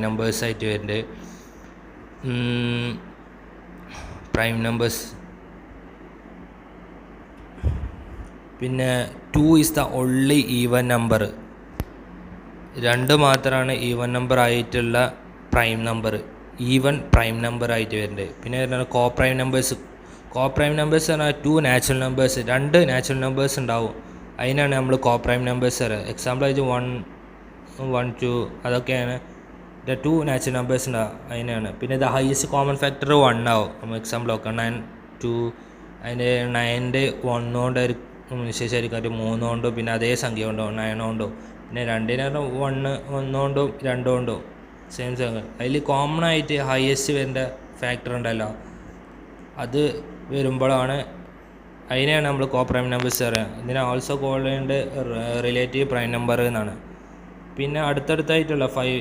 നമ്പേഴ്സായിട്ട് വരുന്നുണ്ട്. Prime numbers പിന്നെ 2 is the only even number. 2 മാത്രമാണ് ഈവൻ നമ്പർ ആയിട്ടുള്ള prime number, even prime number ആയിട്ട് വരുന്നുണ്ട്. പിന്നെ വരുന്നത് കോ പ്രൈം നമ്പേഴ്സ്. കോ പ്രൈം നമ്പേഴ്സ് പറഞ്ഞാൽ 2 നാച്ചുറൽ നമ്പേഴ്സ്, 2 നാച്ചുറൽ നമ്പേഴ്സ് ഉണ്ടാവും, അതിനാണ് നമ്മൾ കോ പ്രൈം നമ്പേഴ്സ് പറയുക. എക്സാമ്പിൾ ആയിട്ട് 1, 1, 2 അതൊക്കെയാണ് 2 നാച്ചുറൽ നമ്പേഴ്സ് ഉണ്ടാവും, അതിനാണ്. പിന്നെ ദ ഹയസ്റ്റ് കോമൺ ഫാക്ടർ 1 ആവും. നമ്മൾ എക്സാമ്പിൾ നോക്കാം, 9, 2 അതിൻ്റെ 9ൻ്റെ 1 കൊണ്ടായിരിക്കും ശേഷമായിരിക്കും, ഒരു 3 കൊണ്ടോ പിന്നെ അതേ സംഖ്യ കൊണ്ടോ 9 കൊണ്ടോ. പിന്നെ 2 1 കൊണ്ടും 2 കൊണ്ടും സെയിം സംഖ്യ. അതിൽ കോമൺ ആയിട്ട് ഹയസ്റ്റ് വരേണ്ട ഫാക്ടർ ഉണ്ടല്ലോ, അത് വരുമ്പോഴാണ് അതിനെയാണ് നമ്മൾ കോ പ്രൈം നമ്പേഴ്സ് പറയുക. ഇതിനെ ഓൾസോ കോൾ ചെയ്യേണ്ട റിലേറ്റീവ് പ്രൈം നമ്പർ എന്നാണ്. പിന്നെ അടുത്തടുത്തായിട്ടുള്ള 5